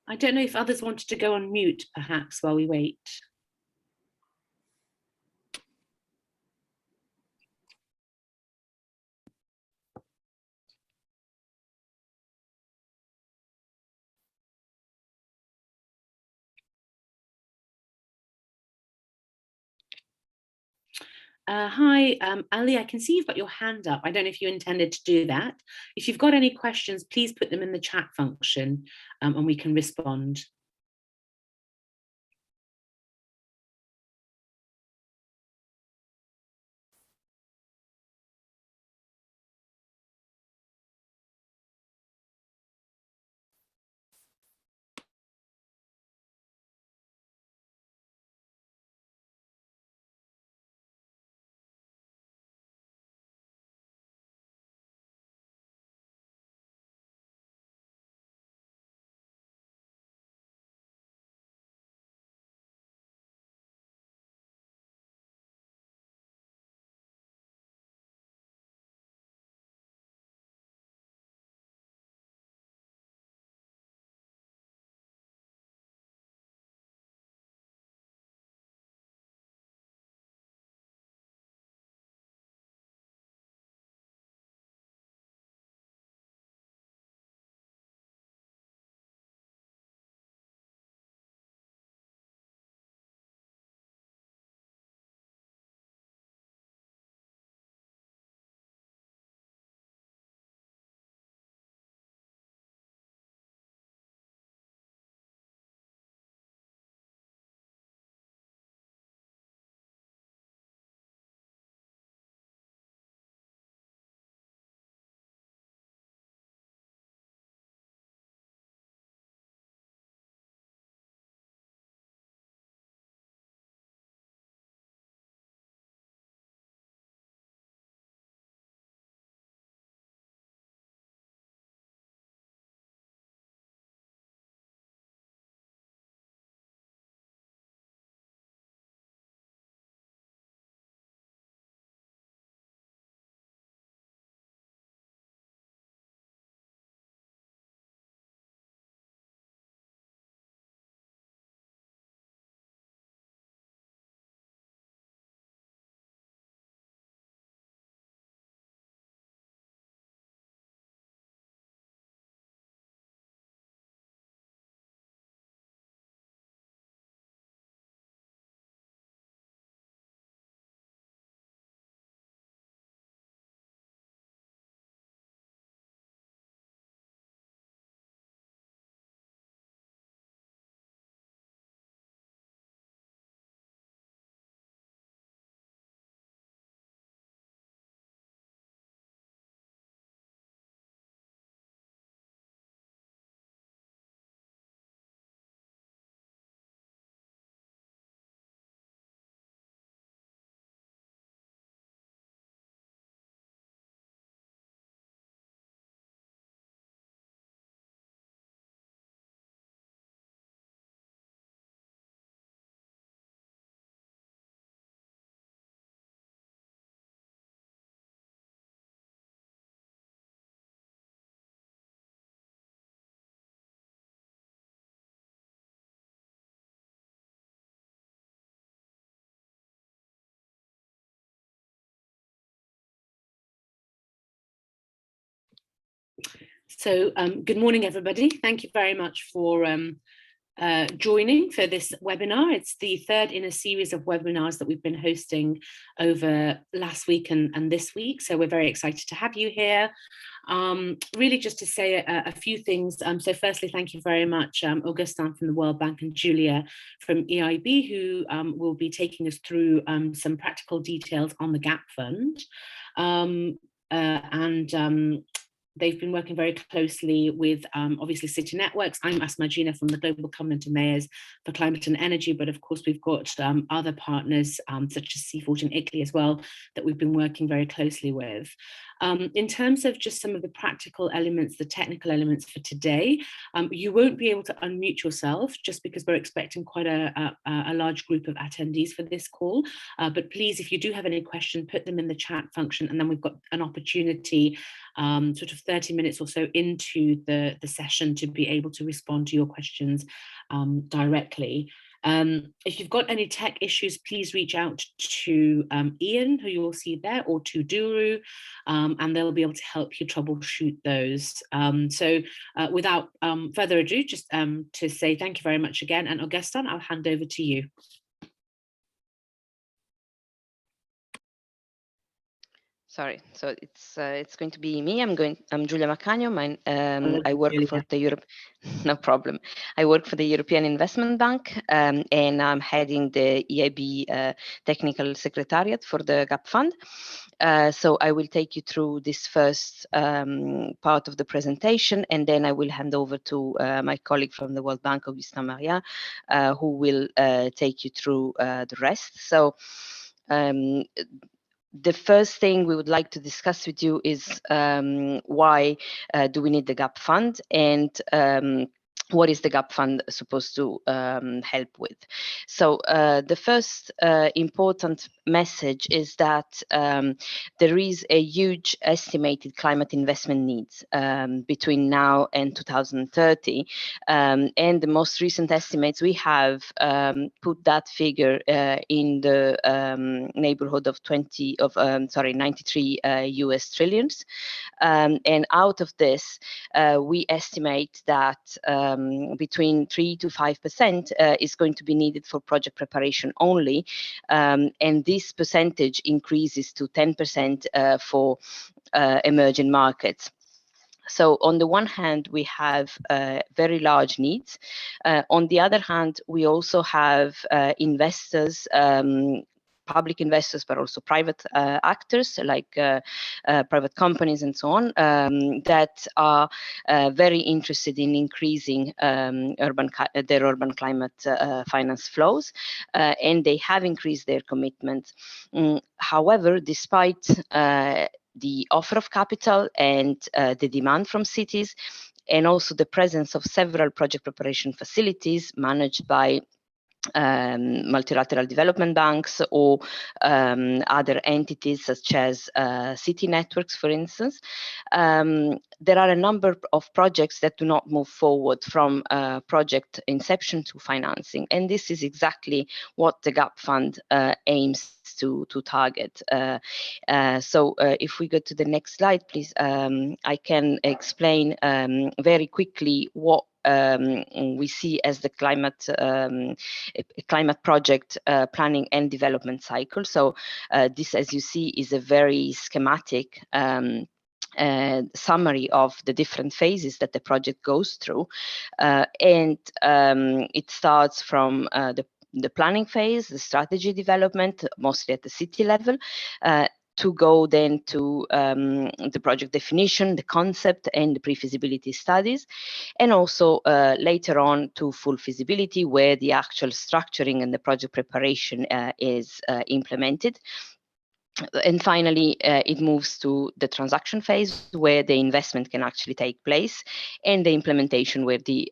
I don't know if others wanted to go on mute, perhaps, while we wait. Hi, Ali, I can see you've got your hand up. I don't know if you intended to do that. If you've got any questions, please put them in the chat function and we can respond. So good morning, everybody. Thank you very much for joining for this webinar. It's the third in a series of webinars that we've been hosting over last week and this week. So we're very excited to have you here. Really just to say a few things. So firstly, thank you very much, Augustin from the World Bank and Julia from EIB, who will be taking us through some practical details on the GAP Fund. They've been working very closely with obviously City Networks. I'm Asma Gina from the Global Covenant of Mayors for Climate and Energy, but of course we've got other partners such as C40 and ICLEI as well that we've been working very closely with. In terms of just some of the practical elements, the technical elements for today, you won't be able to unmute yourself just because we're expecting quite a large group of attendees for this call. But please, if you do have any questions, put them in the chat function, and then we've got an opportunity sort of 30 minutes or so into the session to be able to respond to your questions directly. If you've got any tech issues, please reach out to Ian, who you'll see there, or to Duru, and they'll be able to help you troubleshoot those. So without further ado, just to say thank you very much again, and Augustin, I'll hand over to you. Sorry, so it's going to be me. I'm Giulia Macagno. I work for the Europe. No problem. I work for the European Investment Bank, and I'm heading the EIB Technical Secretariat for the GAP Fund. So I will take you through this first part of the presentation, and then I will hand over to my colleague from the World Bank, Augustin Maria, who will take you through the rest. So. The first thing we would like to discuss with you is why do we need the GAP Fund, and what is the GAP Fund supposed to help with? So the first important message is that there is a huge estimated climate investment needs between now and 2030. And the most recent estimates we have put that figure in the neighborhood of 93 US trillions. And out of this, we estimate that between 3 to 5% is going to be needed for project preparation only, and this percentage increases to 10% for emerging markets. So on the one hand, we have very large needs. On the other hand, we also have investors, public investors, but also private actors like private companies and so on, that are very interested in increasing their urban climate finance flows, and they have increased their commitment. However, despite the offer of capital and the demand from cities, and also the presence of several project preparation facilities managed by multilateral development banks or other entities such as city networks, for instance, there are a number of projects that do not move forward from project inception to financing. And this is exactly what the GAP Fund aims to target. So if we go to the next slide, please, I can explain very quickly what we see as the climate project planning and development cycle. So this, as you see, is a very schematic summary of the different phases that the project goes through. And it starts from the planning phase, the strategy development, mostly at the city level, to go then to the project definition, the concept, and the pre-feasibility studies, and also later on to full feasibility, where the actual structuring and the project preparation is implemented. And finally, it moves to the transaction phase, where the investment can actually take place, and the implementation, where the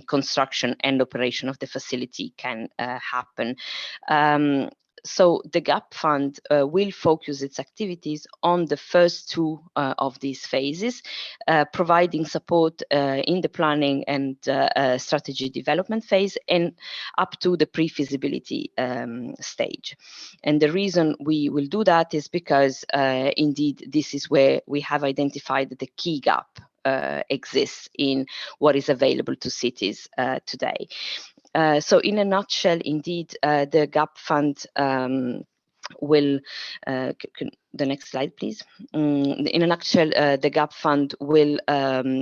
construction and operation of the facility can happen. So the GAP Fund will focus its activities on the first two of these phases, providing support in the planning and strategy development phase, and up to the pre-feasibility stage. And the reason we will do that is because indeed this is where we have identified that the key gap exists in what is available to cities today. So in a nutshell, indeed, the GAP Fund will, the next slide, please. In a nutshell, the GAP Fund will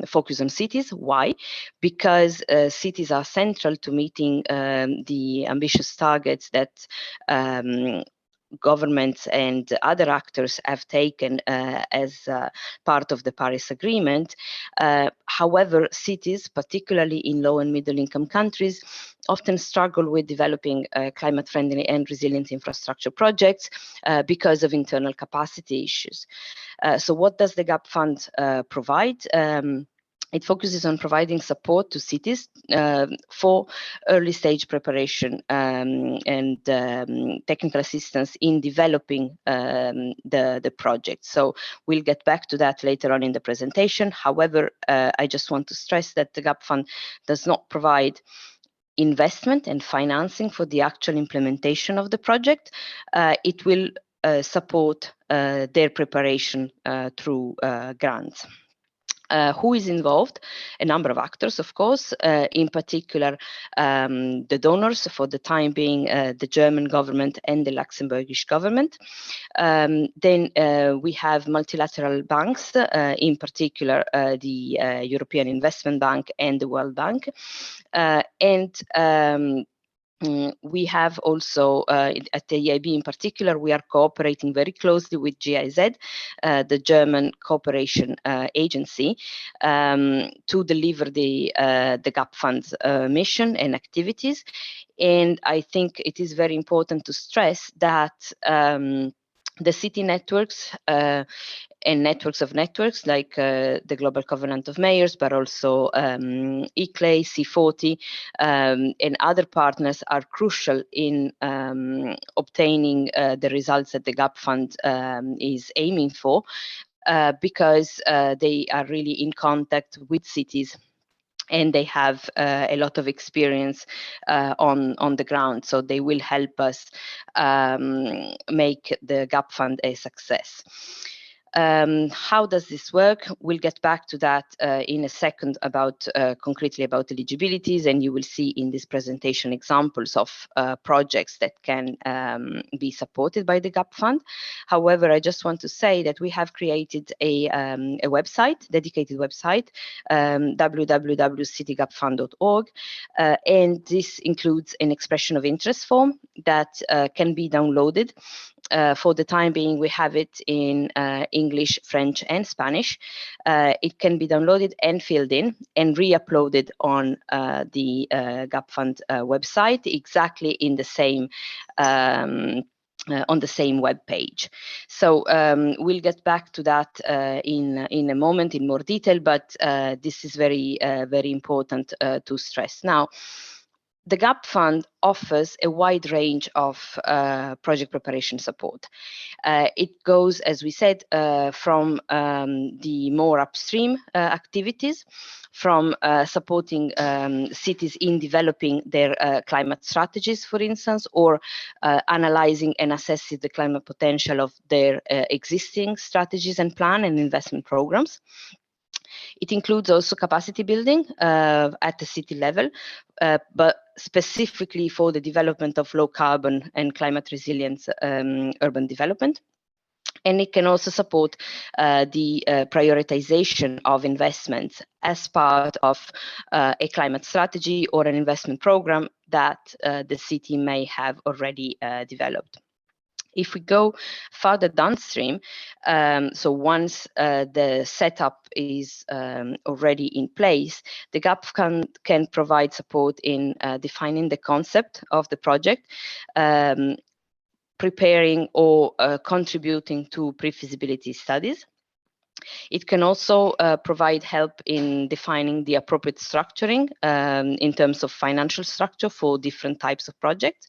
focus on cities. Why? Because cities are central to meeting the ambitious targets that governments and other actors have taken as part of the Paris Agreement. However, cities, particularly in low and middle income countries, often struggle with developing climate-friendly and resilient infrastructure projects because of internal capacity issues. So what does the GAP Fund provide? It focuses on providing support to cities for early stage preparation and technical assistance in developing the project. So we'll get back to that later on in the presentation. However, I just want to stress that the GAP Fund does not provide investment and financing for the actual implementation of the project. It will support their preparation through grants. Who is involved? A number of actors, of course, in particular the donors, for the time being the German government and the Luxembourgish government. Then we have multilateral banks, in particular the European Investment Bank and the World Bank. We have also, at the EIB in particular, we are cooperating very closely with GIZ, the German cooperation agency, to deliver the GAP Fund's mission and activities. And I think it is very important to stress that the city networks and networks of networks like the Global Covenant of Mayors, but also ICLEI, C40, and other partners are crucial in obtaining the results that the GAP Fund is aiming for, because they are really in contact with cities and they have a lot of experience on the ground. So they will help us make the GAP Fund a success. How does this work? We'll get back to that in a second about concretely about eligibilities, and you will see in this presentation examples of projects that can be supported by the GAP Fund. However, I just want to say that we have created a website, dedicated website, www.citygapfund.org, and this includes an expression of interest form that can be downloaded. For the time being, we have it in English, French, and Spanish. It can be downloaded and filled in and re-uploaded on the GAP Fund website, exactly in the same on the same web page. So we'll get back to that in a moment in more detail, but this is very important to stress. Now, the GAP Fund offers a wide range of project preparation support. It goes, as we said, from the more upstream activities, from supporting cities in developing their climate strategies, for instance, or analyzing and assessing the climate potential of their existing strategies and plan and investment programs. It includes also capacity building at the city level, but specifically for the development of low carbon and climate resilient urban development. And it can also support the prioritization of investments as part of a climate strategy or an investment program that the city may have already developed. If we go further downstream, so once the setup is already in place, the GAP can provide support in defining the concept of the project, preparing or contributing to pre-feasibility studies. It can also provide help in defining the appropriate structuring in terms of financial structure for different types of projects.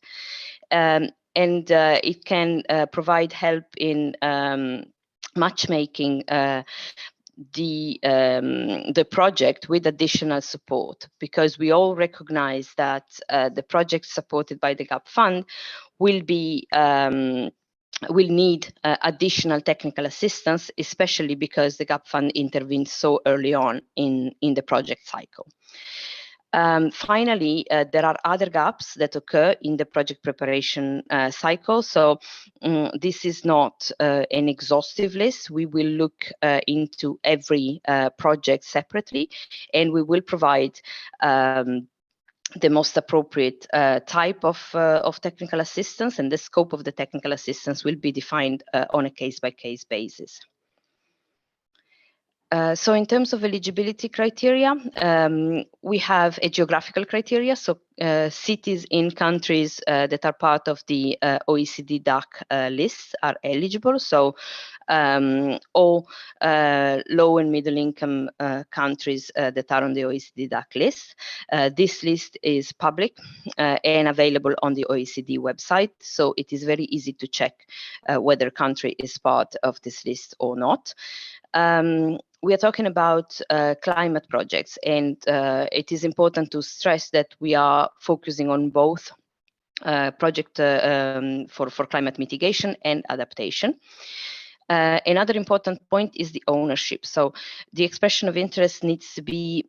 And it can provide help in matchmaking the project with additional support, because we all recognize that the projects supported by the GAP Fund will need additional technical assistance, especially because the GAP Fund intervenes so early on in the project cycle. Finally, there are other gaps that occur in the project preparation cycle. So this is not an exhaustive list. We will look into every project separately, and we will provide the most appropriate type of technical assistance, and the scope of the technical assistance will be defined on a case-by-case basis. So in terms of eligibility criteria, we have a geographical criteria. So cities in countries that are part of the OECD DAC list are eligible. So all low and middle income countries that are on the OECD DAC list. This list is public and available on the OECD website. So it is very easy to check whether a country is part of this list or not. We are talking about climate projects, and it is important to stress that we are focusing on both project for climate mitigation and adaptation. Another important point is the ownership. So the expression of interest needs to be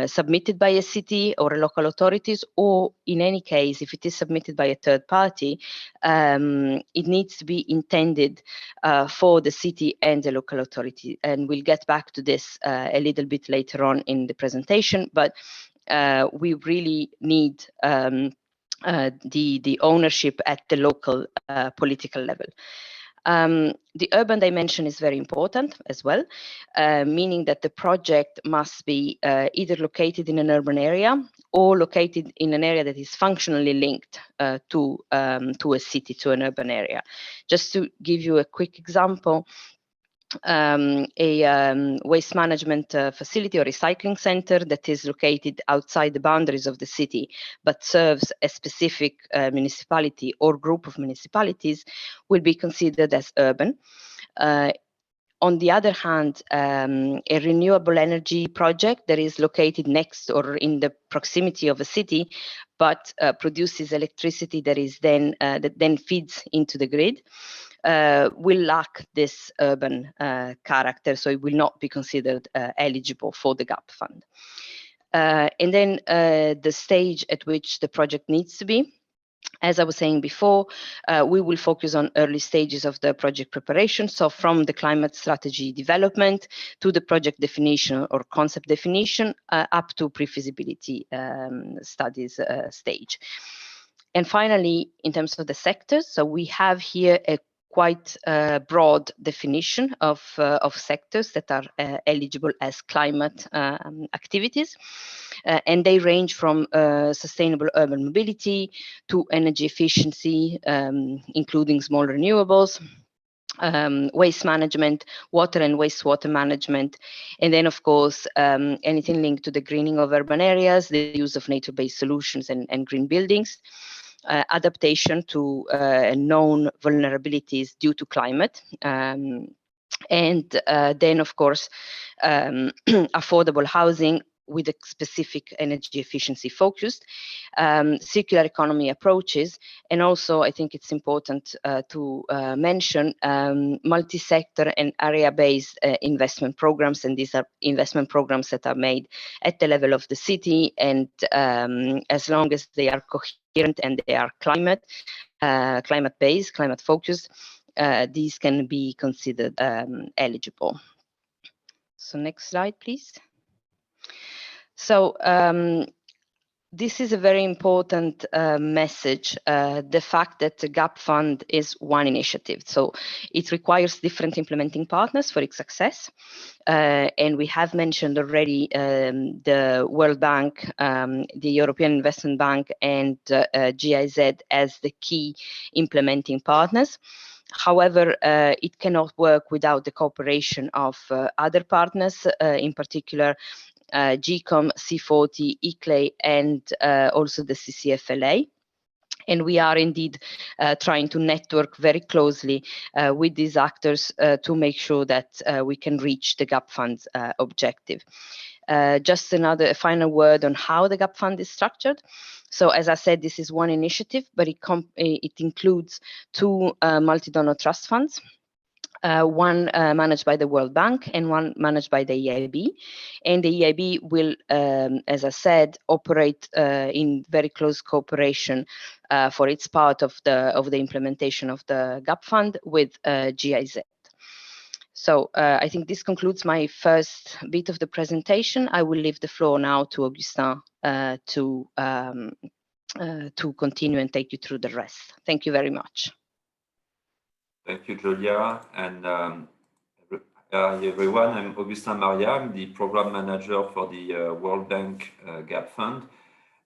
submitted by a city or a local authorities, or in any case, if it is submitted by a third party, it needs to be intended for the city and the local authority. And we'll get back to this a little bit later on in the presentation, but we really need the ownership at the local political level. The urban dimension is very important as well, meaning that the project must be either located in an urban area or located in an area that is functionally linked to a city, to an urban area. Just to give you a quick example, a waste management facility or recycling center that is located outside the boundaries of the city but serves a specific municipality or group of municipalities will be considered as urban. On the other hand, a renewable energy project that is located next or in the proximity of a city but produces electricity that is then that then feeds into the grid will lack this urban character, so it will not be considered eligible for the GAP fund. And then the stage at which the project needs to be. As I was saying before, we will focus on early stages of the project preparation. So from the climate strategy development to the project definition or concept definition up to pre-feasibility studies stage. And finally, in terms of the sectors, so we have here a quite broad definition of sectors that are eligible as climate activities. And they range from sustainable urban mobility to energy efficiency, including small renewables, waste management, water and wastewater management, and then of course anything linked to the greening of urban areas, the use of nature-based solutions and green buildings, adaptation to known vulnerabilities due to climate, and then of course affordable housing with a specific energy efficiency focused, circular economy approaches, and also I think it's important to mention multi-sector and area-based investment programs, and these are investment programs that are made at the level of the city, and as long as they are coherent and they are climate-based, climate-focused, these can be considered eligible. So next slide, please. So this is a very important message, the fact that the GAP Fund is one initiative. So it requires different implementing partners for its success. And we have mentioned already the World Bank, the European Investment Bank, and GIZ as the key implementing partners. However, it cannot work without the cooperation of other partners, in particular GCOM, C40, ICLEI, and also the CCFLA. And we are indeed trying to network very closely with these actors to make sure that we can reach the GAP Fund's objective. Just a final word on how the GAP Fund is structured. So as I said, this is one initiative, but it includes two multi-donor trust funds. One managed by the World Bank and one managed by the EIB. And the EIB will, as I said, operate in very close cooperation for its part of the implementation of the GAP Fund with GIZ. So I think this concludes my first bit of the presentation. I will leave the floor now to Augustin to continue and take you through the rest. Thank you very much. Thank you, Julia. And hi, everyone. I'm Augustin Maria. I'm the program manager for the World Bank Gap Fund.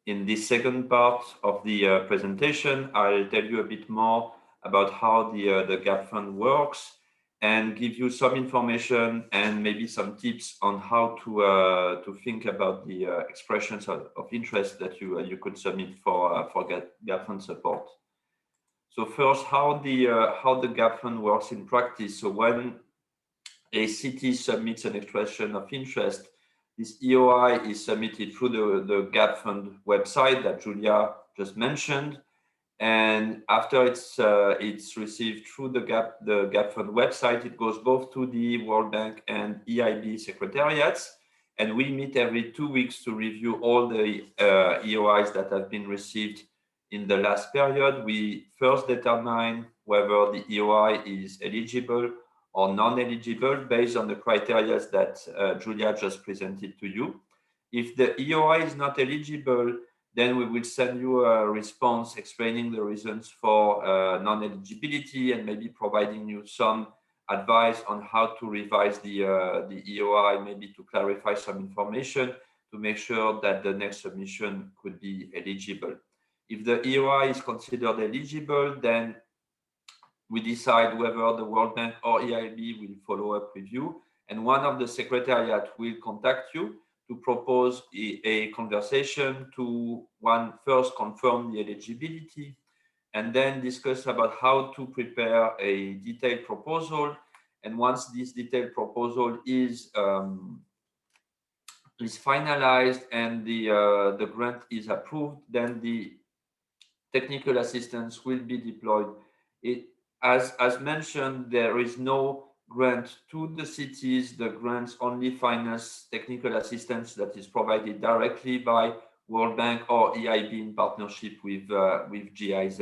In this second part of the presentation, I'll tell you a bit more about how the Gap Fund works and give you some information and maybe some tips on how to think about the expressions of interest that you could submit for Gap Fund support. So first, how the Gap Fund works in practice. So when a city submits an expression of interest, this EOI is submitted through the Gap Fund website that Julia just mentioned. And after it's received through the Gap Fund website, it goes both to the World Bank and EIB secretariats. And we meet every 2 weeks to review all the EOIs that have been received in the last period. We first determine whether the EOI is eligible or non-eligible based on the criteria that Julia just presented to you. If the EOI is not eligible, then we will send you a response explaining the reasons for non-eligibility and maybe providing you some advice on how to revise the EOI, maybe to clarify some information to make sure that the next submission could be eligible. If the EOI is considered eligible, then we decide whether the World Bank or EIB will follow up with you, and one of the secretariat will contact you to propose a conversation to first confirm the eligibility and then discuss about how to prepare a detailed proposal. And once this detailed proposal is finalized and the grant is approved, then the technical assistance will be deployed. As mentioned, there is no grant to the cities. The grants only finance technical assistance that is provided directly by World Bank or EIB in partnership with GIZ.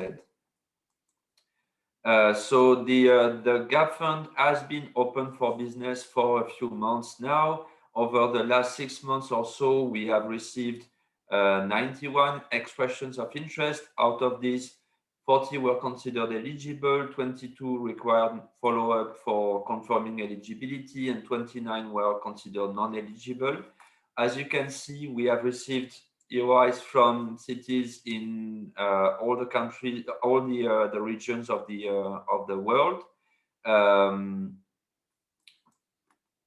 So the Gap Fund has been open for business for a few months now. Over the last 6 months or so, we have received 91 expressions of interest. Out of these, 40 were considered eligible, 22 required follow-up for confirming eligibility, and 29 were considered non-eligible. As you can see, we have received EOIs from cities in all the countries, all the regions of the world.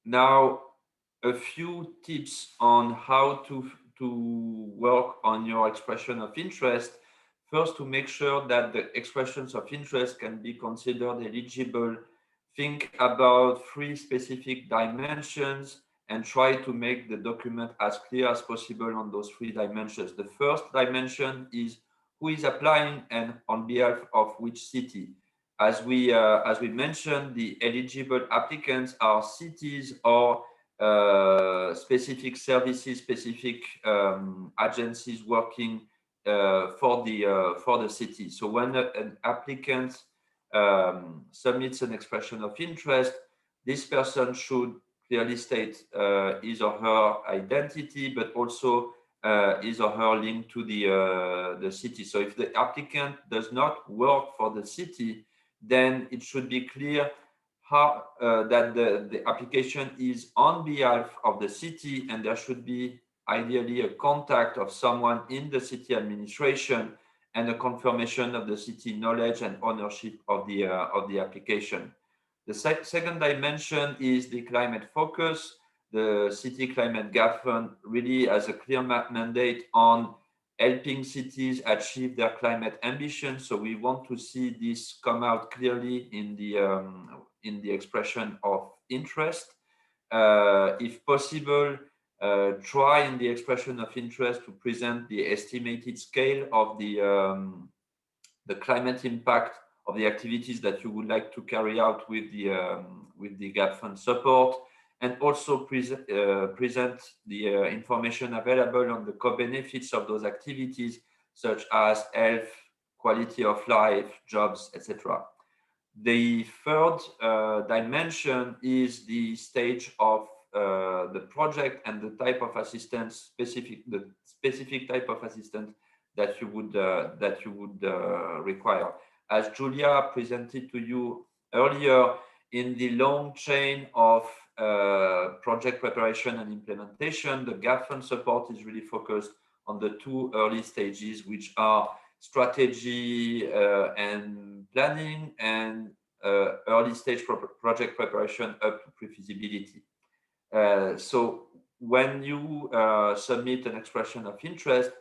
Now, a few tips on how to work on your expression of interest. First, to make sure that the expressions of interest can be considered eligible, think about 3 specific dimensions and try to make the document as clear as possible on those 3 dimensions. The first dimension is who is applying and on behalf of which city. As we mentioned, the eligible applicants are cities or specific services, specific agencies working for the city. So when an applicant submits an expression of interest, this person should clearly state his or her identity, but also his or her link to the city. So if the applicant does not work for the city, then it should be clear how that the application is on behalf of the city, and there should be ideally a contact of someone in the city administration and a confirmation of the city knowledge and ownership of the application. The second dimension is the climate focus. The City Climate Gap Fund really has a clear mandate on helping cities achieve their climate ambitions. So we want to see this come out clearly in the expression of interest. If possible, try in the expression of interest to present the estimated scale of the climate impact of the activities that you would like to carry out with the Gap Fund support, and also present the information available on the co-benefits of those activities, such as health, quality of life, jobs, etc. The third dimension is the stage of the project and the type of assistance, the specific type of assistance that you would require. As Julia presented to you earlier, in the long chain of project preparation and implementation, the GAP fund support is really focused on the two early stages, which are strategy and planning, and early stage project preparation up to pre-feasibility. So when you submit an expression of interest,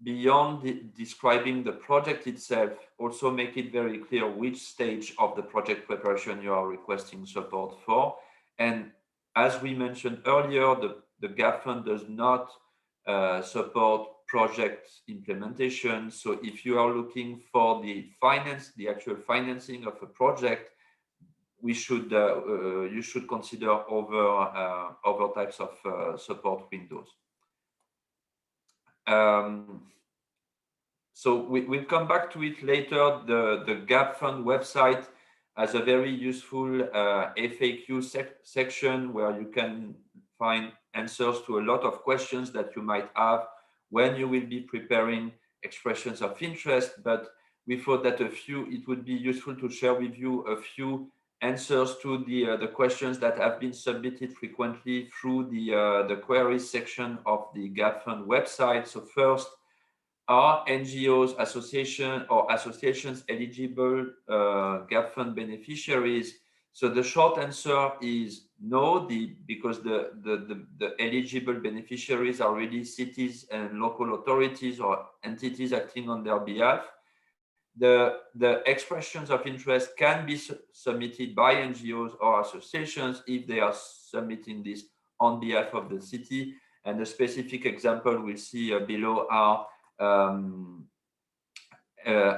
beyond describing the project itself, also make it very clear which stage of the project preparation you are requesting support for. And as we mentioned earlier, the GAP fund does not support project implementation. So if you are looking for the actual financing of a project, you should consider other types of support windows. So we'll come back to it later. The GAP fund website has a very useful FAQ section where you can find answers to a lot of questions that you might have when you will be preparing expressions of interest. But we thought that it would be useful to share with you a few answers to the questions that have been submitted frequently through the queries section of the GAP fund website. So first, are NGOs, associations eligible GAP fund beneficiaries? So the short answer is no, because the eligible beneficiaries are really cities and local authorities or entities acting on their behalf. The expressions of interest can be submitted by NGOs or associations if they are submitting this on behalf of the city. And the specific example we'll see below are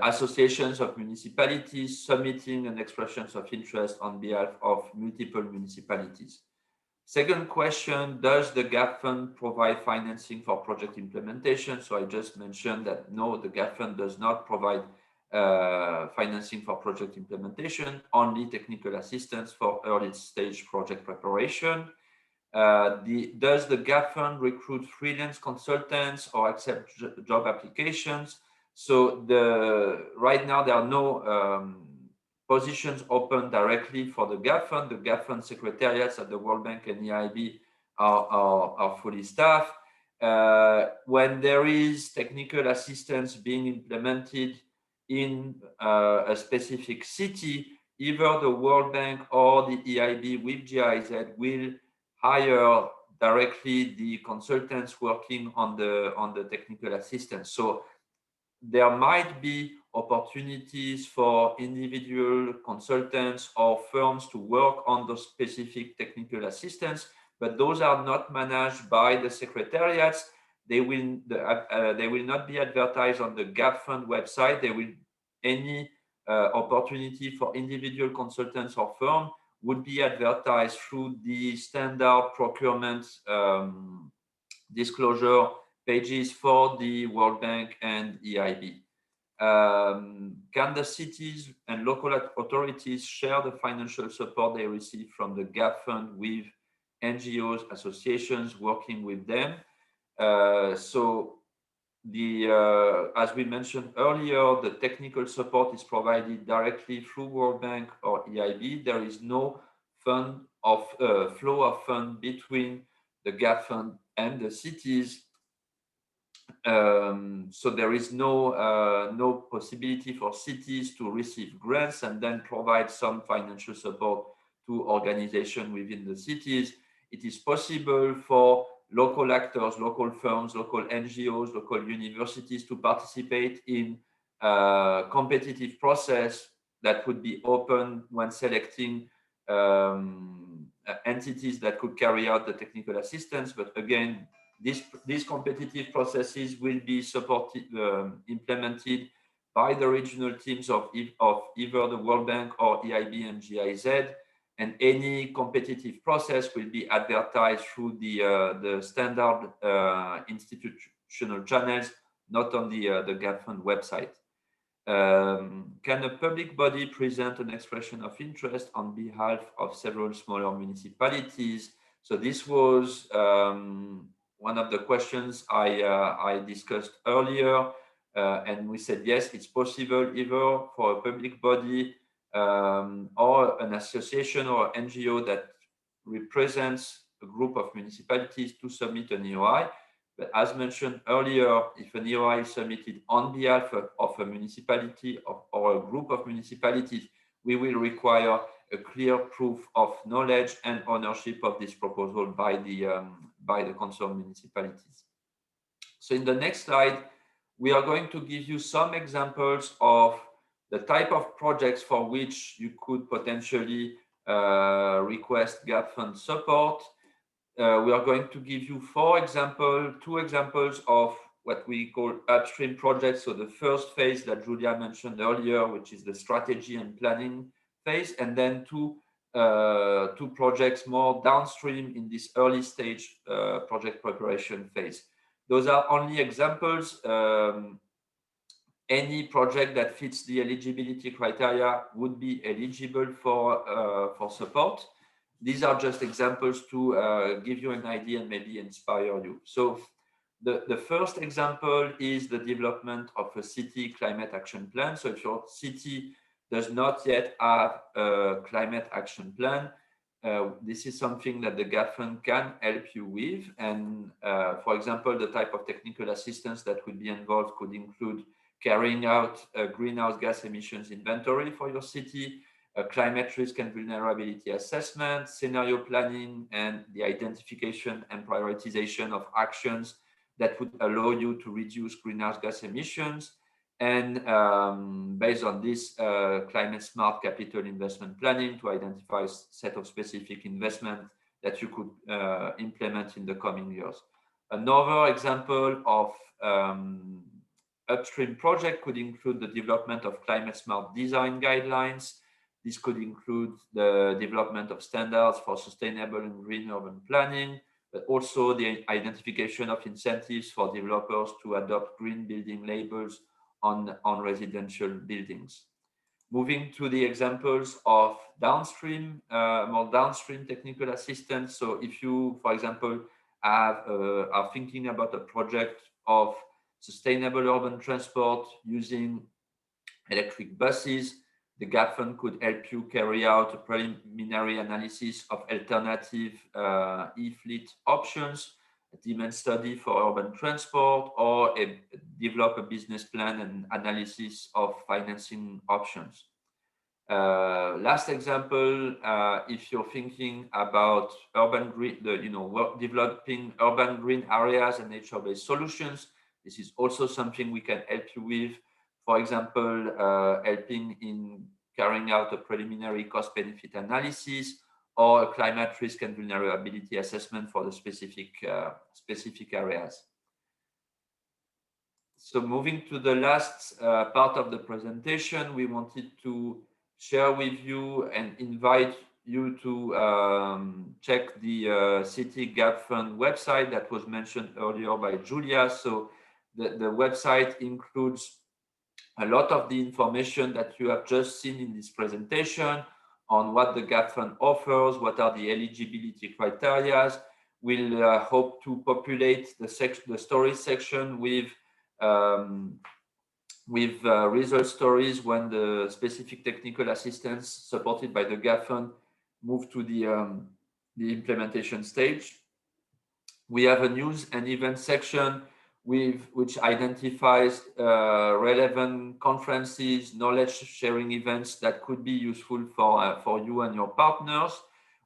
associations of municipalities submitting an expressions of interest on behalf of multiple municipalities. Second question, does the GAP fund provide financing for project implementation? So I just mentioned that no, the GAP fund does not provide financing for project implementation, only technical assistance for early stage project preparation. Does the GAP fund recruit freelance consultants or accept job applications? So right now there are no positions open directly for the GAP fund. The GAP fund secretariats at the World Bank and EIB are fully staffed. When there is technical assistance being implemented in a specific city, either the World Bank or the EIB with GIZ will hire directly the consultants working on the technical assistance. So there might be opportunities for individual consultants or firms to work on those specific technical assistance, but those are not managed by the secretariats. They will not be advertised on the GAP fund website. Any opportunity for individual consultants or firm would be advertised through the standard procurement disclosure pages for the World Bank and EIB. Can the cities and local authorities share the financial support they receive from the GAP fund with NGOs, associations working with them? As we mentioned earlier, the technical support is provided directly through World Bank or EIB. There is no flow of fund between the GAP fund and the cities. So there is no possibility for cities to receive grants and then provide some financial support to organizations within the cities. It is possible for local actors, local firms, local NGOs, local universities to participate in a competitive process that would be open when selecting entities that could carry out the technical assistance. But again, these competitive processes will be implemented by the regional teams of either the World Bank or EIB and GIZ, and any competitive process will be advertised through the standard institutional channels, not on the GAP fund website. can a public body present an expression of interest on behalf of several smaller municipalities? So this was one of the questions I discussed earlier, and we said yes, it's possible either for a public body or an association or NGO that represents a group of municipalities to submit an EOI. But as mentioned earlier, if an EOI is submitted on behalf of a municipality or a group of municipalities, we will require a clear proof of knowledge and ownership of this proposal by the concerned municipalities. So in the next slide, we are going to give you some examples of the type of projects for which you could potentially request GAP fund support. We are going to give you two examples of what we call upstream projects. So the first phase that Julia mentioned earlier, which is the strategy and planning phase, and then two projects more downstream in this early stage project preparation phase. Those are only examples. Any project that fits the eligibility criteria would be eligible for support. These are just examples to give you an idea and maybe inspire you. So the first example is the development of a city climate action plan. So if your city does not yet have a climate action plan, this is something that the GAP fund can help you with. And for example, the type of technical assistance that would be involved could include carrying out a greenhouse gas emissions inventory for your city, a climate risk and vulnerability assessment, scenario planning, and the identification and prioritization of actions that would allow you to reduce greenhouse gas emissions. And based on this climate smart capital investment planning to identify a set of specific investment that you could implement in the coming years. Another example of upstream project could include the development of climate smart design guidelines. This could include the development of standards for sustainable and green urban planning, but also the identification of incentives for developers to adopt green building labels on residential buildings. Moving to the examples of downstream, more downstream technical assistance. So if you, for example, are thinking about a project of sustainable urban transport using electric buses, the GAP fund could help you carry out a preliminary analysis of alternative e-fleet options, a demand study for urban transport, or develop a business plan and analysis of financing options. Last example, if you're thinking about urban green, developing urban green areas and nature-based solutions, this is also something we can help you with. For example, helping in carrying out a preliminary cost-benefit analysis or a climate risk and vulnerability assessment for the specific areas. So moving to the last part of the presentation, we wanted to share with you and invite you to check the City GAP Fund website that was mentioned earlier by Julia. So the website includes a lot of the information that you have just seen in this presentation on what the GAP Fund offers, what are the eligibility criteria. We'll hope to populate the stories section with result stories when the specific technical assistance supported by the GAP Fund move to the implementation stage. We have a news and event section which identifies relevant conferences, knowledge sharing events that could be useful for you and your partners.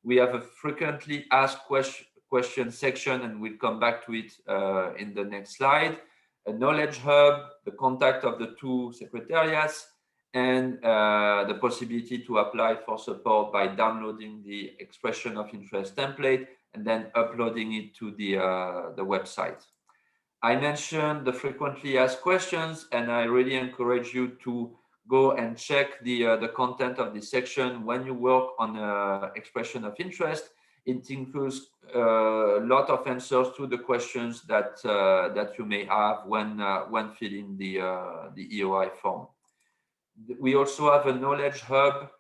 We have a frequently asked question section, and we'll come back to it in the next slide. A knowledge hub, the contact of the two secretariats, and the possibility to apply for support by downloading the expression of interest template and then uploading it to the website. I mentioned the frequently asked questions, and I really encourage you to go and check the content of this section when you work on expression of interest. It includes a lot of answers to the questions that you may have when filling the EOI form. We also have a knowledge hub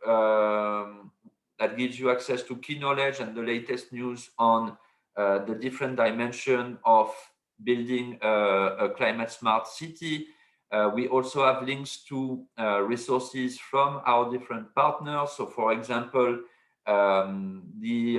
that gives you access to key knowledge and the latest news on the different dimension of building a climate smart city. We also have links to resources from our different partners. So for example, the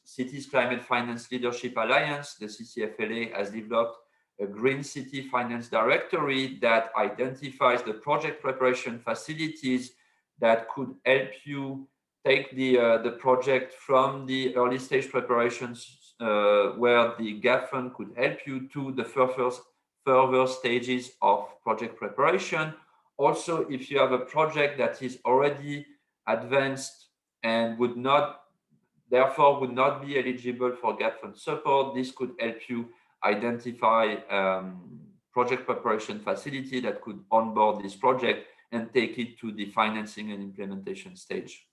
Cities Climate Finance Leadership Alliance, the CCFLA, has developed a Green City Finance Directory that identifies the project preparation facilities that could help you take the project from the early stage preparations where the GAP fund could help you to the further stages of project preparation. Also, if you have a project that is already advanced and therefore would not be eligible for GAP fund support, this could help you identify project preparation facility that could onboard this project and take it to the financing and implementation stage.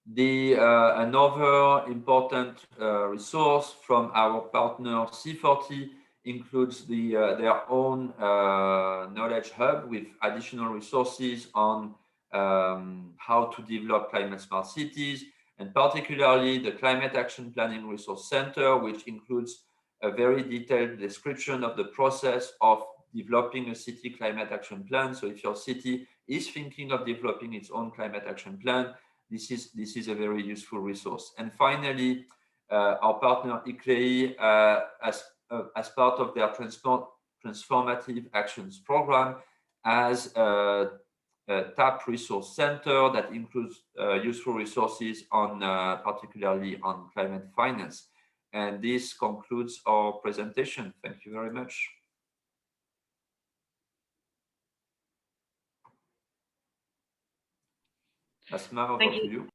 Another important resource from our partner C40 includes their own knowledge hub with additional resources on how to develop climate smart cities, and particularly the Climate Action Planning Resource Center, which includes a very detailed description of the process of developing a city climate action plan. So if your city is thinking of developing its own climate action plan, this is a very useful resource. And finally, our partner ICLEI, as part of their Transformative Actions program, has a TAP resource center that includes useful resources on particularly on climate finance. And this concludes our presentation. Thank you very much. Asma, over to you.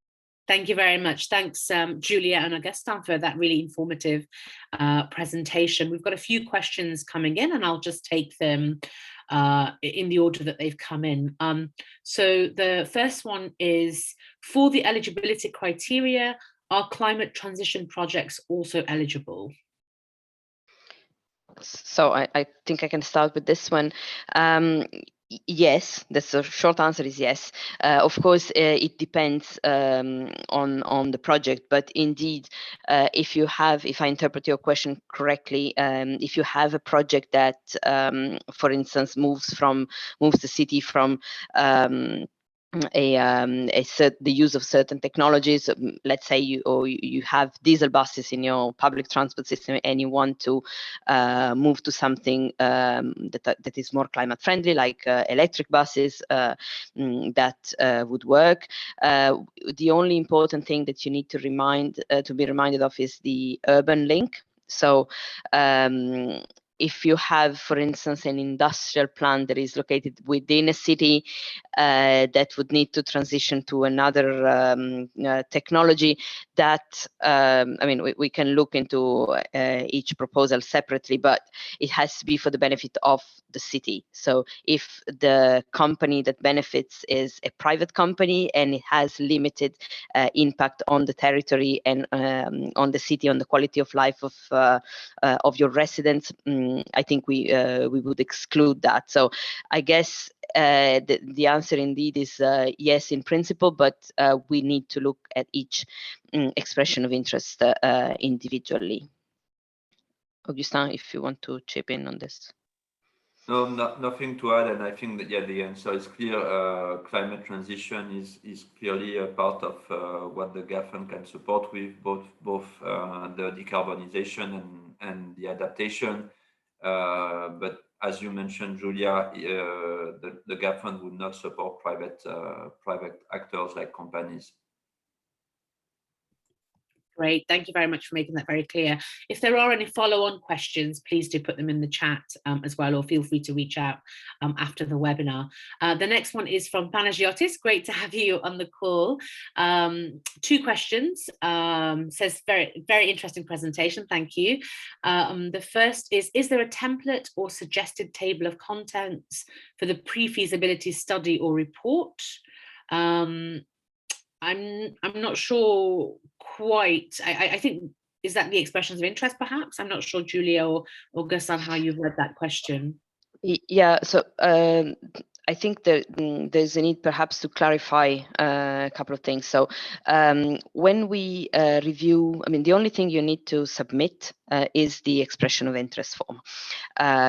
Thank you very much. Thanks, Julia and Augustin, for that really informative presentation. We've got a few questions coming in, and I'll just take them in the order that they've come in. So the first one is, for the eligibility criteria, are climate transition projects also eligible? So I think I can start with this one. Yes, the short answer is yes. Of course, it depends on the project, but indeed, if I interpret your question correctly, if you have a project that, for instance, moves the city from the use of certain technologies, let's say you have diesel buses in your public transport system and you want to move to something that is more climate friendly, like electric buses, that would work. The only important thing that you need to be reminded of is the urban link. So if you have, for instance, an industrial plant that is located within a city that would need to transition to another technology, that we can look into each proposal separately, but it has to be for the benefit of the city. So if the company that benefits is a private company and it has limited impact on the territory and on the city, on the quality of life of your residents, I think we would exclude that. So I guess the answer indeed is yes in principle, but we need to look at each expression of interest individually. Augustin, if you want to chip in on this. No, nothing to add, and I think that the answer is clear. Climate transition is clearly a part of what the GAP fund can support with, both the decarbonization and the adaptation. But as you mentioned, Julia, the GAP fund would not support private actors like companies. Great, thank you very much for making that very clear. If there are any follow-on questions, please do put them in the chat as well, or feel free to reach out after the webinar. The next one is from Panagiotis. Great to have you on the call. 2 questions. Says very, very interesting presentation. Thank you. The first is there a template or suggested table of contents for the pre-feasibility study or report? I'm not sure quite. I think, is that the expressions of interest perhaps? I'm not sure, Julia or Augustin, how you've read that question. Yeah, so I think there's a need perhaps to clarify a couple of things. So when we review, I mean, the only thing you need to submit is the expression of interest form.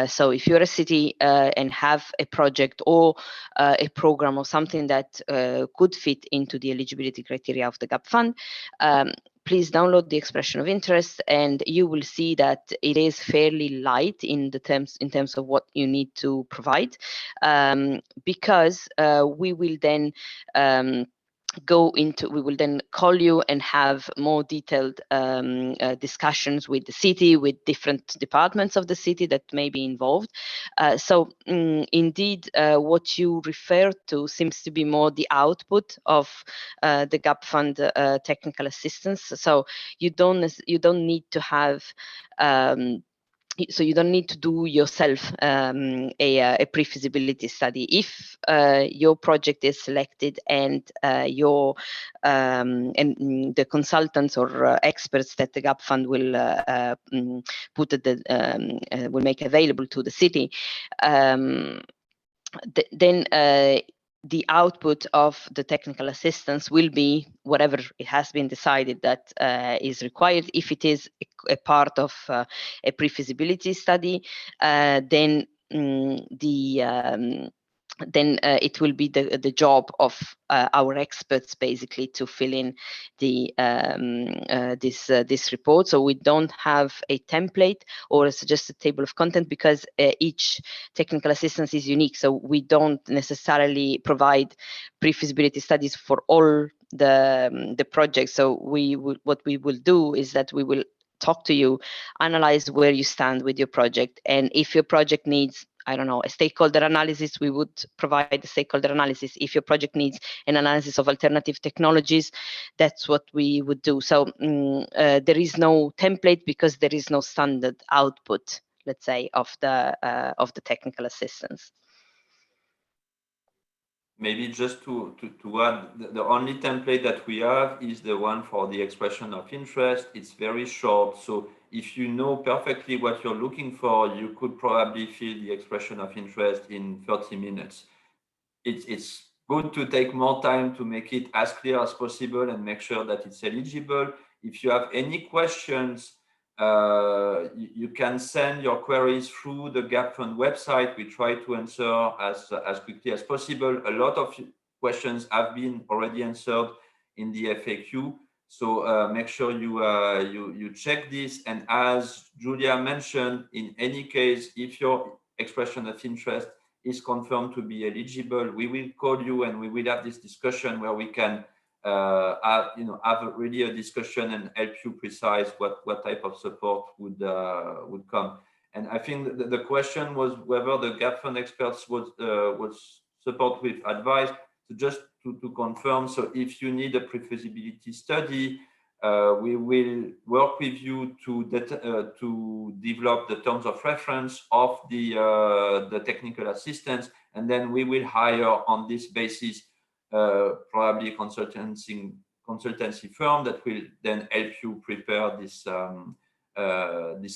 So if you're a city and have a project or a program or something that could fit into the eligibility criteria of the GAP fund, please download the expression of interest, and you will see that it is fairly light in terms of what you need to provide, because we will then we will then call you and have more detailed discussions with the city, with different departments of the city that may be involved. So indeed, what you refer to seems to be more the output of the GAP fund technical assistance. So you don't need to have so you don't need to do yourself a pre-feasibility study. If your project is selected and the consultants or experts that the GAP fund will will make available to the city, then the output of the technical assistance will be whatever it has been decided that is required. If it is a part of a pre-feasibility study, then it will be the job of our experts basically to fill in the this report. So we don't have a template or a suggested table of content because each technical assistance is unique. So we don't necessarily provide pre-feasibility studies for all the projects. So what we will do is that we will talk to you, analyze where you stand with your project, and if your project needs, I don't know, a stakeholder analysis, we would provide the stakeholder analysis. If your project needs an analysis of alternative technologies, that's what we would do. So there is no template because there is no standard output, let's say, of the technical assistance. Maybe just to add, the only template that we have is the one for the expression of interest. It's very short. So if you know perfectly what you're looking for, you could probably fill the expression of interest in 30 minutes. It's good to take more time to make it as clear as possible and make sure that it's eligible. If you have any questions, you can send your queries through the GAP Fund website. We try to answer as quickly as possible. A lot of questions have been already answered in the FAQ. So make sure you check this. And as Julia mentioned, in any case, if your expression of interest is confirmed to be eligible, we will call you and we will have this discussion where we can have really a discussion and help you precise what type of support would come. And I think the question was whether the GAP Fund experts would support with advice. So just to confirm, so if you need a pre-feasibility study, we will work with you to develop the terms of reference of the technical assistance, and then we will hire on this basis probably a consultancy firm that will then help you prepare this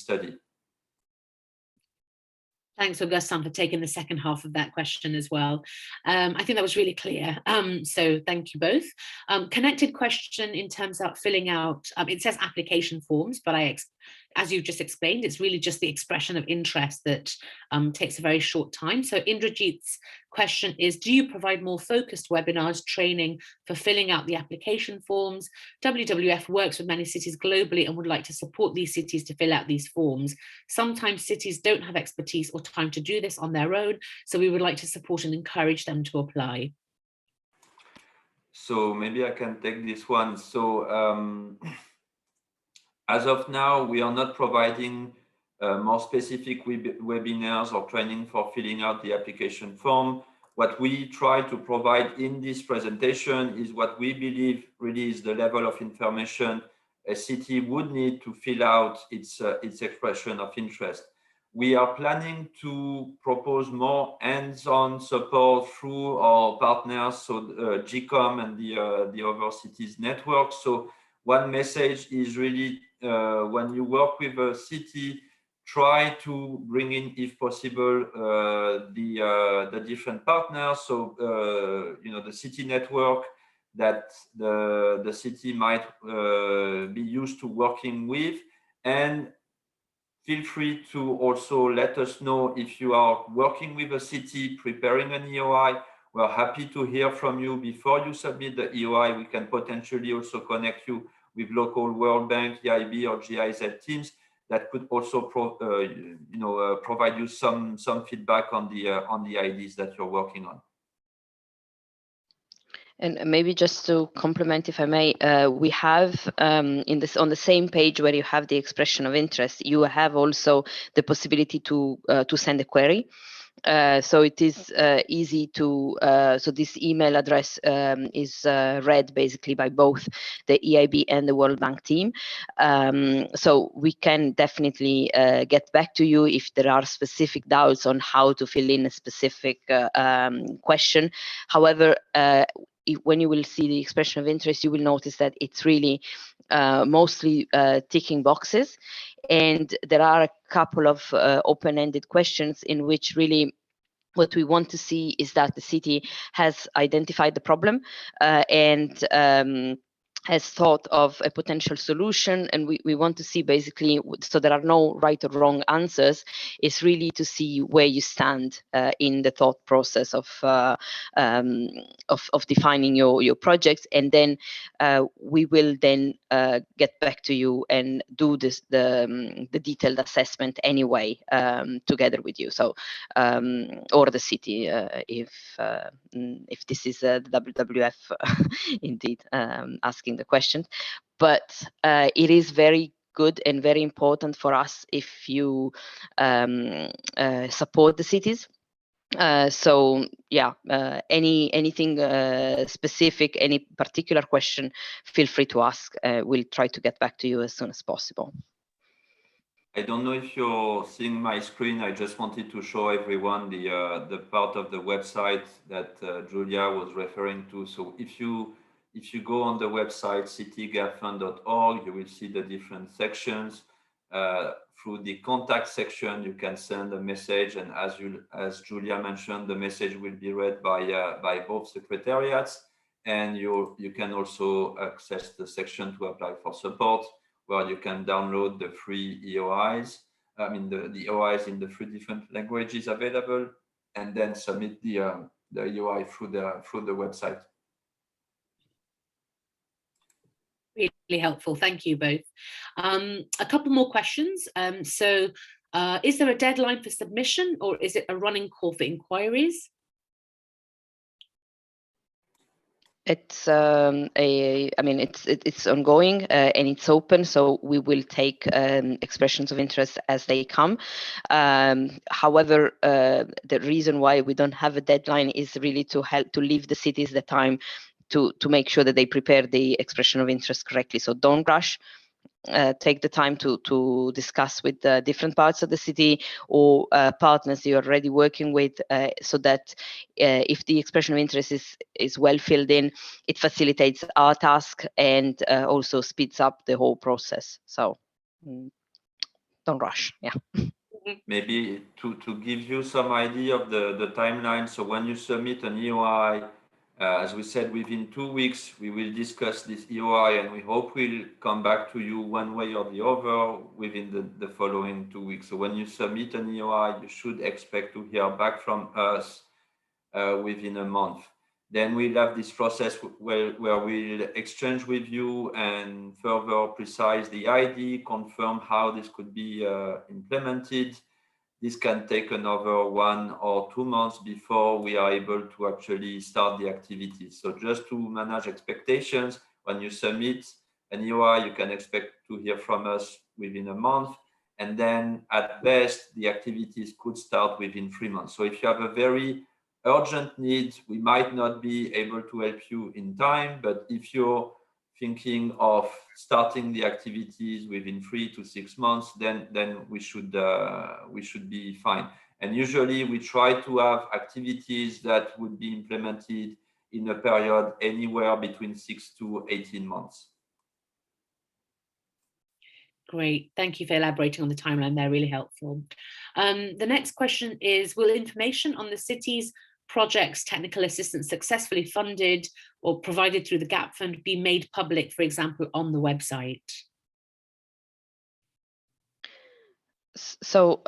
study. Thanks, Augustin, for taking the second half of that question as well. I think that was really clear. So thank you both. Connected question in terms of filling out, it says application forms, but as you just explained, it's really just the expression of interest that takes a very short time. So Indrajit's question is, do you provide more focused webinars training for filling out the application forms? WWF works with many cities globally and would like to support these cities to fill out these forms. Sometimes cities don't have expertise or time to do this on their own, so we would like to support and encourage them to apply. So maybe I can take this one. So as of now, we are not providing more specific webinars or training for filling out the application form. What we try to provide in this presentation is what we believe really is the level of information a city would need to fill out its expression of interest. We are planning to propose more hands-on support through our partners, so GCOM and the other cities network. So one message is really when you work with a city, try to bring in, if possible, the different partners. So the city network that the city might be used to working with, and feel free to also let us know if you are working with a city preparing an EOI. We're happy to hear from you before you submit the EOI. We can potentially also connect you with local World Bank, EIB, or GIZ teams that could also provide you some feedback on the ideas that you're working on. And maybe just to complement, if I may, we have on the same page where you have the expression of interest, you have also the possibility to send a query. So it is easy to, so this email address is read basically by both the EIB and the World Bank team. So we can definitely get back to you if there are specific doubts on how to fill in a specific question. However, when you will see the expression of interest, you will notice that it's really mostly ticking boxes. And there are a couple of open-ended questions in which really what we want to see is that the city has identified the problem and has thought of a potential solution, and we want to see basically, so there are no right or wrong answers, is really to see where you stand in the thought process of defining your projects, and then we will then get back to you and do the detailed assessment anyway together with you. So or the city if this is the WWF indeed asking the question. But it is very good and very important for us if you support the cities. So yeah, anything specific, any particular question, feel free to ask. We'll try to get back to you as soon as possible. I don't know if you're seeing my screen. I just wanted to show everyone the part of the website that Julia was referring to. So if you go on the website citygapfund.org, you will see the different sections. Through the contact section, you can send a message, and as Julia mentioned, the message will be read by both secretariats, and you can also access the section to apply for support, where you can download the free EOIs. I mean the EOIs in the 3 different languages available, and then submit the EOI through the website. Really helpful. Thank you both. A couple more questions. So is there a deadline for submission, or is it a running call for inquiries? It's it's ongoing and it's open, so we will take expressions of interest as they come. However, the reason why we don't have a deadline is really to help to leave the cities the time to make sure that they prepare the expression of interest correctly. So don't rush. Take the time to discuss with different parts of the city or partners you're already working with, so that if the expression of interest is well filled in, it facilitates our task and also speeds up the whole process. So don't rush. Yeah. Maybe to give you some idea of the timeline. So when you submit an EOI, as we said, within 2 weeks, we will discuss this EOI, and we hope we'll come back to you one way or the other within the following 2 weeks. So when you submit an EOI, you should expect to hear back from us within a month. Then we'll have this process where we'll exchange with you and further precise the ID, confirm how this could be implemented. This can take another 1 or 2 months before we are able to actually start the activities. So just to manage expectations, when you submit an EOI, you can expect to hear from us within a month. And then at best, the activities could start within 3 months. So if you have a very urgent need, we might not be able to help you in time, but if you're thinking of starting the activities within 3 to 6 months, then we should be fine. And usually we try to have activities that would be implemented in a period anywhere between 6 to 18 months. Great, thank you for elaborating on the timeline. They're really helpful. The next question is, will information on the city's projects technical assistance successfully funded or provided through the GAP Fund be made public, for example, on the website? So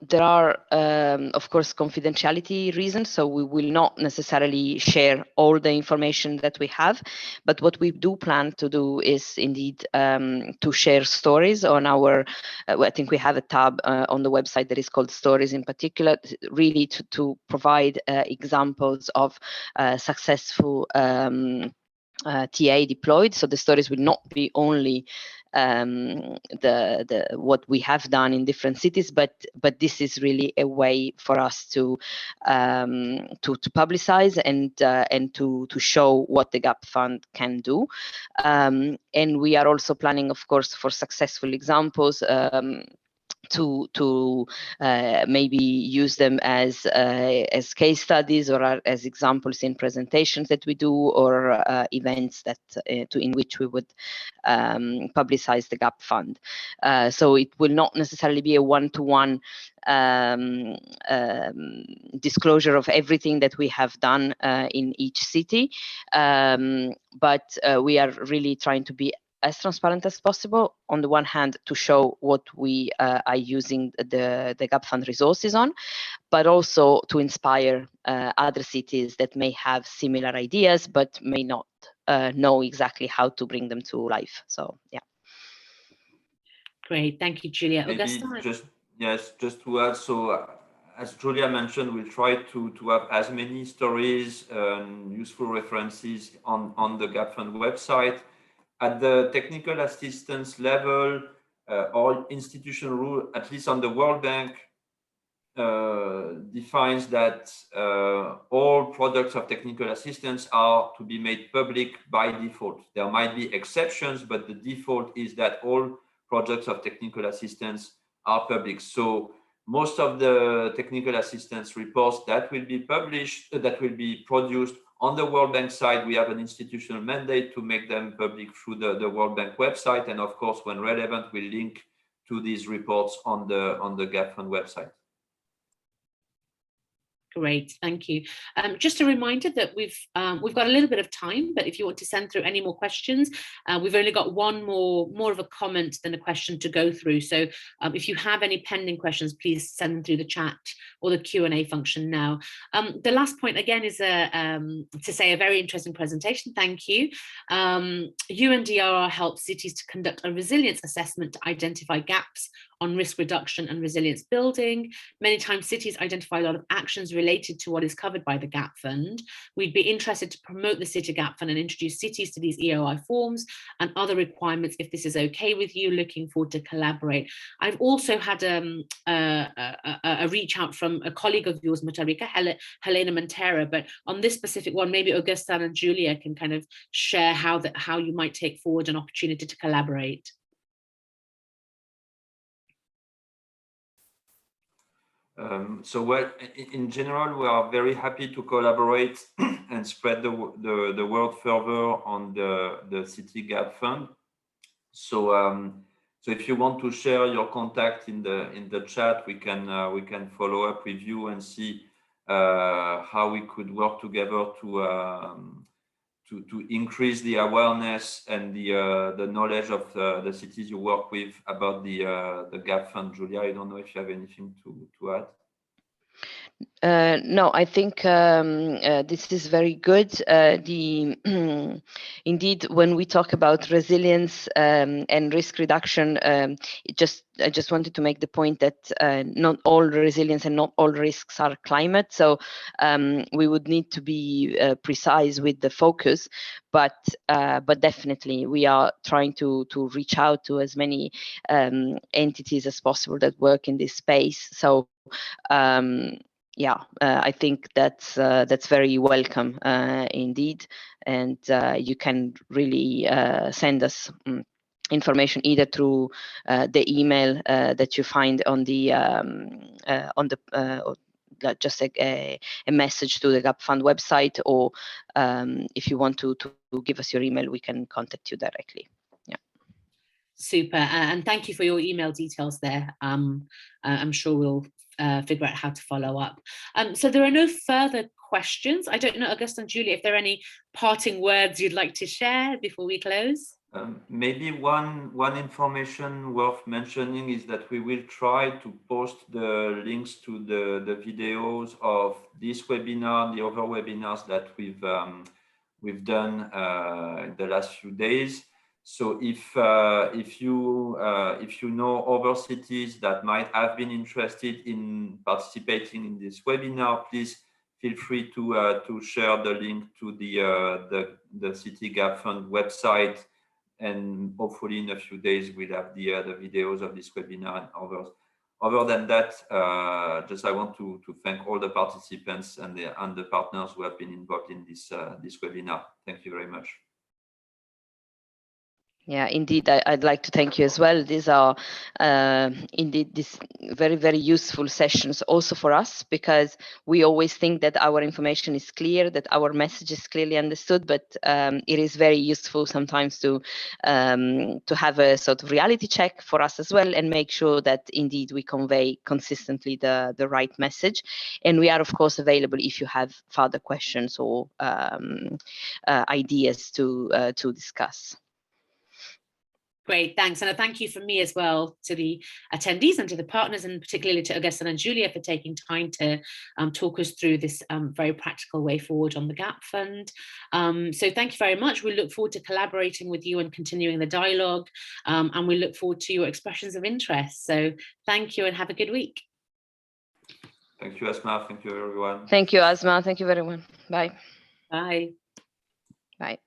there are, of course, confidentiality reasons, so we will not necessarily share all the information that we have. But what we do plan to do is indeed to share stories on our, I think we have a tab on the website that is called Stories in particular, really to provide examples of successful TA deployed. So the stories will not be only what we have done in different cities, but this is really a way for us to publicize and to show what the GAP Fund can do. And we are also planning, of course, for successful examples. To maybe use them as case studies or as examples in presentations that we do, or events that in which we would publicize the GAP Fund. So it will not necessarily be a one-to-one disclosure of everything that we have done in each city, but we are really trying to be as transparent as possible, on the one hand, to show what we are using the GAP Fund resources on, but also to inspire other cities that may have similar ideas, but may not know exactly how to bring them to life. So, yeah. Great, thank you, Giulia. Maybe Augustin? just to add, so as Giulia mentioned, we'll try to have as many stories and useful references on the GAP Fund website. At the technical assistance level, our institutional rule, at least on the World Bank, defines that all products of technical assistance are to be made public by default. There might be exceptions, but the default is that all projects of technical assistance are public. So most of the technical assistance reports that will be published, that will be produced on the World Bank side, we have an institutional mandate to make them public through the World Bank website. And of course, when relevant, we'll link to these reports on the GAP Fund website. Great, thank you. Just a reminder that we've got a little bit of time, but if you want to send through any more questions, we've only got one more of a comment than a question to go through. So if you have any pending questions, please send them through the chat or the Q&A function now. The last point again is to say a very interesting presentation. Thank you. UNDRR helps cities to conduct a resilience assessment to identify gaps on risk reduction and resilience building. Many times cities identify a lot of actions related to what is covered by the GAP Fund. We'd be interested to promote the City GAP Fund and introduce cities to these EOI forms and other requirements if this is okay with you. Looking forward to collaborate. I've also had a reach out from a colleague of yours, Mutharika, Helena Montero, but on this specific one, maybe Augustin and Giulia can kind of share how you might take forward an opportunity to collaborate. So in general, we are very happy to collaborate and spread the word further on the City GAP Fund. So so if you want to share your contact in the chat, we can follow up with you and see how we could work together to increase the awareness and the knowledge of the cities you work with about the GAP Fund. Giulia, I don't know if you have anything to add. No, I think this is very good. Indeed, when we talk about resilience and risk reduction, I just wanted to make the point that not all resilience and not all risks are climate. So we would need to be precise with the focus, but definitely we are trying to reach out to as many entities as possible that work in this space. So yeah, I think that's very welcome indeed, and you can really send us information either through the email that you find on the just a message to the GAP Fund website, or if you want to give us your email, we can contact you directly. Super, and thank you for your email details there. I'm sure we'll figure out how to follow up. So there are no further questions. I don't know, Auguste and Julie, if there are any parting words you'd like to share before we close. Maybe one information worth mentioning is that we will try to post the links to the videos of this webinar, the other webinars that we've done in the last few days. So if you know other cities that might have been interested in participating in this webinar, please feel free to share the link to the City Gap Fund website, and hopefully in a few days we'll have the videos of this webinar and others. Other than that, just I want to thank all the participants and the partners who have been involved in this webinar. Thank you very much. Yeah, indeed, I'd like to thank you as well. These are indeed these very, very useful sessions also for us, because we always think that our information is clear, that our message is clearly understood, but it is very useful sometimes to have a sort of reality check for us as well, and make sure that indeed we convey consistently the right message. And we are, of course, available if you have further questions or ideas to discuss. Great, thanks. And a thank you from me as well to the attendees and to the partners, and particularly to Auguste and Julia for taking time to talk us through this very practical way forward on the GAP Fund. So thank you very much. We look forward to collaborating with you and continuing the dialogue, and we look forward to your expressions of interest. So thank you and have a good week. Thank you, Asma. Thank you, everyone. Thank you, Asma. Thank you, everyone. Bye. Bye. Bye.